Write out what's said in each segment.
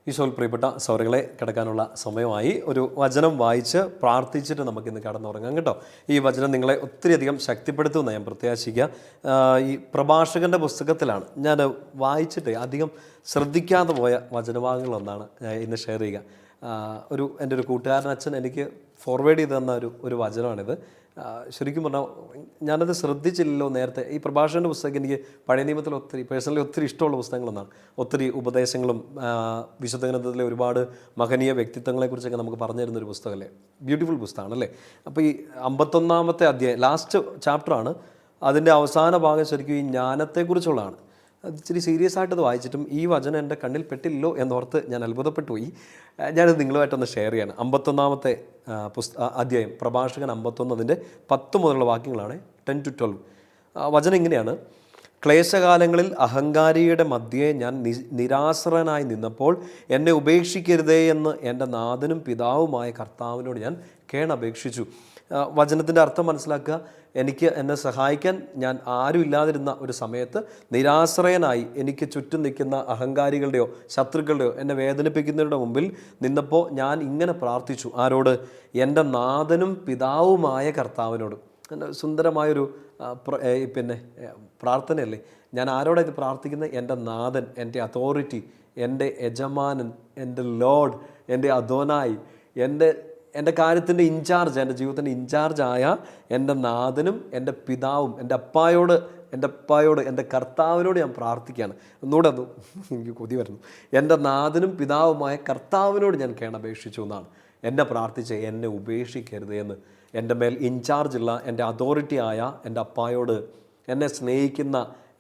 ഈശോയിൽ പ്രിയപ്പെട്ട സൗരങ്ങളെ കിടക്കാനുള്ള സമയമായി. ഒരു വചനം വായിച്ച് പ്രാർത്ഥിച്ചിട്ട് നമുക്കിന്ന് കടന്നുറങ്ങാം കേട്ടോ. ഈ വചനം നിങ്ങളെ ഒത്തിരിയധികം ശക്തിപ്പെടുത്തുമെന്ന് ഞാൻ പ്രത്യാശിക്കുക. ഈ പ്രഭാഷകൻ്റെ പുസ്തകത്തിലാണ് ഞാൻ വായിച്ചിട്ട് അധികം ശ്രദ്ധിക്കാതെ പോയ വചനഭാഗങ്ങളൊന്നാണ് ഇന്ന് ഷെയർ ചെയ്യുക. എൻ്റെ ഒരു കൂട്ടുകാരൻ അച്ഛൻ എനിക്ക് ഫോർവേഡ് ചെയ്ത് തന്ന ഒരു വചനമാണിത്. ശരിക്കും പറഞ്ഞാൽ ഞാനത് ശ്രദ്ധിച്ചില്ലല്ലോ നേരത്തെ. ഈ പ്രഭാഷകൻ്റെ പുസ്തകം എനിക്ക് പഴയ നിയമത്തിൽ പേഴ്സണലി ഒത്തിരി ഇഷ്ടമുള്ള പുസ്തകങ്ങളൊന്നാണ്. ഒത്തിരി ഉപദേശങ്ങളും വിശുദ്ധ ഗ്രന്ഥത്തിലെ ഒരുപാട് മഹനീയ വ്യക്തിത്വങ്ങളെക്കുറിച്ചൊക്കെ നമുക്ക് പറഞ്ഞു തരുന്നൊരു പുസ്തകമല്ലേ. ബ്യൂട്ടിഫുൾ പുസ്തകമാണല്ലേ. അപ്പോൾ ഈ 51-ാമത്തെ അധ്യായം ലാസ്റ്റ് ചാപ്റ്ററാണ്. അതിൻ്റെ അവസാന ഭാഗം ശരിക്കും ഈ ജ്ഞാനത്തെക്കുറിച്ചുള്ളതാണ്. അത് ഇച്ചിരി സീരിയസ് ആയിട്ടത് വായിച്ചിട്ടും ഈ വചനം എൻ്റെ കണ്ണിൽ പെട്ടില്ലല്ലോ എന്നോർത്ത് ഞാൻ അത്ഭുതപ്പെട്ടു പോയി. ഞാനത് നിങ്ങളുമായിട്ടൊന്ന് ഷെയർ ചെയ്യാണ്. 51-ാമത്തെ അധ്യായം പ്രഭാഷകൻ 51 അതിൻ്റെ 10 മുതലുള്ള വാക്യങ്ങളാണ്, 10-12. വചനം ഇങ്ങനെയാണ്: ക്ലേശകാലങ്ങളിൽ അഹങ്കാരിയുടെ മധ്യേ ഞാൻ നിരാശ്രയനായി നിന്നപ്പോൾ എന്നെ ഉപേക്ഷിക്കരുതേ എന്ന് എൻ്റെ നാഥനും പിതാവുമായ കർത്താവിനോട് ഞാൻ കേണപേക്ഷിച്ചു. വചനത്തിൻ്റെ അർത്ഥം മനസ്സിലാക്കുക. എന്നെ സഹായിക്കാൻ ഞാൻ ആരും ഇല്ലാതിരുന്ന ഒരു സമയത്ത് നിരാശ്രയനായി എനിക്ക് ചുറ്റും നിൽക്കുന്ന അഹങ്കാരികളുടെയോ ശത്രുക്കളുടെയോ എന്നെ വേദനിപ്പിക്കുന്നവരുടെ മുമ്പിൽ നിന്നപ്പോൾ ഞാൻ ഇങ്ങനെ പ്രാർത്ഥിച്ചു. ആരോട്? എൻ്റെ നാഥനും പിതാവുമായ കർത്താവിനോട്. സുന്ദരമായൊരു പ്രാർത്ഥനയല്ലേ. ഞാൻ ആരോടാണ് ഇത് പ്രാർത്ഥിക്കുന്നത്? എൻ്റെ നാഥൻ, എൻ്റെ അതോറിറ്റി, എൻ്റെ യജമാനൻ, എൻ്റെ ലോർഡ്, എൻ്റെ അദോനായി, എൻ്റെ കാര്യത്തിൻ്റെ ഇൻചാർജ്, എൻ്റെ ജീവിതത്തിൻ്റെ ഇൻചാർജായ എൻ്റെ നാഥനും എൻ്റെ പിതാവും എൻ്റെ അപ്പായോട് എൻ്റെ കർത്താവിനോട് ഞാൻ പ്രാർത്ഥിക്കുകയാണ്. ഒന്നുകൂടെ എനിക്ക് കൊതി വരുന്നു. എൻ്റെ നാഥനും പിതാവുമായ കർത്താവിനോട് ഞാൻ കേണപേക്ഷിച്ചു എന്നാണ്. എന്നെ പ്രാർത്ഥിച്ച് എന്നെ ഉപേക്ഷിക്കരുത് എന്ന് എൻ്റെ മേൽ ഇൻചാർജുള്ള എൻ്റെ അതോറിറ്റി ആയ എൻ്റെ അപ്പായോട്, എന്നെ സ്നേഹിക്കുന്ന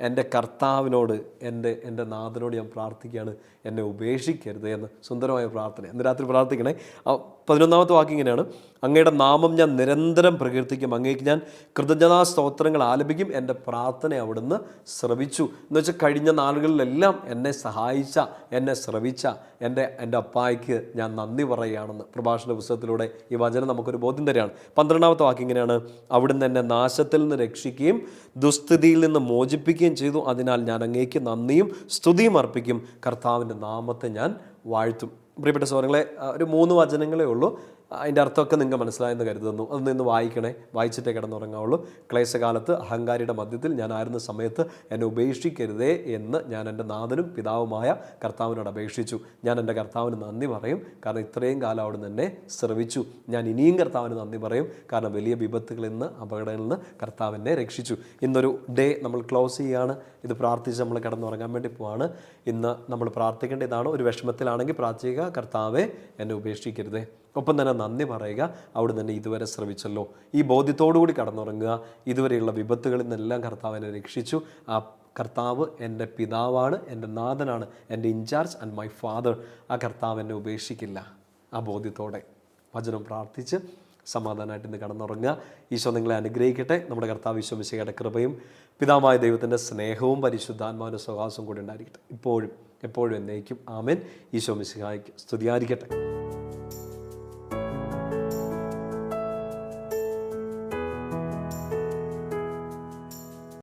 എൻ്റെ കർത്താവിനോട്, എൻ്റെ നാഥനോട് ഞാൻ പ്രാർത്ഥിക്കുകയാണ്, എന്നെ ഉപേക്ഷിക്കരുത് എന്ന്. സുന്ദരമായ പ്രാർത്ഥന. ഇന്ന് രാത്രി പ്രാർത്ഥിക്കണേ. 11-ാമത്തെ വാക്യം ഇങ്ങനെയാണ്: അങ്ങയുടെ നാമം ഞാൻ നിരന്തരം പ്രകീർത്തിക്കും, അങ്ങേക്ക് ഞാൻ കൃതജ്ഞതാ സ്തോത്രങ്ങൾ ആലപിക്കും. എൻ്റെ പ്രാർത്ഥന അവിടുന്ന് ശ്രവിച്ചു. എന്ന് വെച്ചാൽ കഴിഞ്ഞ നാളുകളിലെല്ലാം എന്നെ സഹായിച്ച, എന്നെ ശ്രവിച്ച എൻ്റെ അപ്പായ്ക്ക് ഞാൻ നന്ദി പറയുകയാണെന്ന് പ്രഭാഷണ പുസ്തകത്തിലൂടെ ഈ വചനം നമുക്കൊരു ബോധ്യം തരികയാണ്. 12-ാമത്തെ വാക്യം ഇങ്ങനെയാണ്: അവിടുന്ന് എന്നെ നാശത്തിൽ നിന്ന് രക്ഷിക്കുകയും ദുസ്ഥിതിയിൽ നിന്ന് മോചിപ്പിക്കുകയും ചെയ്തു. അതിനാൽ ഞാൻ അങ്ങേക്ക് നന്ദിയും സ്തുതിയും അർപ്പിക്കും. കർത്താവിൻ്റെ നാമത്തെ ഞാൻ വാഴ്ത്തും. പ്രിയപ്പെട്ട സഹോദരങ്ങളെ, ഒരു 3 വചനങ്ങളേ ഉള്ളൂ. അതിൻ്റെ അർത്ഥമൊക്കെ നിങ്ങൾക്ക് മനസ്സിലായെന്ന് കരുതുന്നു. അത് നിന്ന് വായിക്കണേ, വായിച്ചിട്ടേ കിടന്നുറങ്ങാവുള്ളൂ. ക്ലേശകാലത്ത് അഹങ്കാരിയുടെ മധ്യത്തിൽ ഞാൻ ആയിരുന്ന സമയത്ത് എന്നെ ഉപേക്ഷിക്കരുതേ എന്ന് ഞാൻ എൻ്റെ നാഥനും പിതാവുമായ കർത്താവിനോട് അപേക്ഷിച്ചു. ഞാൻ എൻ്റെ കർത്താവിന് നന്ദി പറയും, കാരണം ഇത്രയും കാലം അവിടുന്ന് എന്നെ ശ്രവിച്ചു. ഞാൻ ഇനിയും കർത്താവിന് നന്ദി പറയും, കാരണം വലിയ വിപത്തുകളിൽ നിന്ന്, അപകടങ്ങളിൽ നിന്ന് കർത്താവ് എന്നെ രക്ഷിച്ചു. ഇന്നൊരു ഡേ നമ്മൾ ക്ലോസ് ചെയ്യുകയാണ്. ഇത് പ്രാർത്ഥിച്ച് നമ്മൾ കിടന്നുറങ്ങാൻ വേണ്ടി പോവാണ്. ഇന്ന് നമ്മൾ പ്രാർത്ഥിക്കേണ്ട ഇതാണ്: ഒരു വിഷമത്തിലാണെങ്കിൽ പ്രാർത്ഥിക്കുക, കർത്താവെ എന്നെ ഉപേക്ഷിക്കരുതേ. ഒപ്പം തന്നെ നന്ദി പറയുക, അവിടുന്ന് എന്നെ ഇതുവരെ ശ്രവിച്ചല്ലോ. ഈ ബോധ്യത്തോടുകൂടി കടന്നുറങ്ങുക. ഇതുവരെയുള്ള വിപത്തുകളിൽ നിന്നെല്ലാം കർത്താവ് എന്നെ രക്ഷിച്ചു. ആ കർത്താവ് എൻ്റെ പിതാവാണ്, എൻ്റെ നാഥനാണ്, എൻ്റെ ഇൻചാർജ് ആൻഡ് മൈ ഫാദർ. ആ കർത്താവ് എന്നെ ഉപേക്ഷിക്കില്ല. ആ ബോധ്യത്തോടെ വചനം പ്രാർത്ഥിച്ച് സമാധാനമായിട്ട് ഇന്ന് കടന്നുറങ്ങുക. ഈശോ നിങ്ങളെ അനുഗ്രഹിക്കട്ടെ. നമ്മുടെ കർത്താവ് ഈശോ മിശിഹായുടെ കൃപയും പിതാവായ ദൈവത്തിൻ്റെ സ്നേഹവും പരിശുദ്ധാത്മാവിൻ്റെ സ്വഭാവവും കൂടി ഉണ്ടായിരിക്കട്ടെ, ഇപ്പോഴും എപ്പോഴും എന്നേക്കും. ആമേൻ. ഈശോ മിശിഹായ്ക്ക് സ്തുതിയായിരിക്കട്ടെ.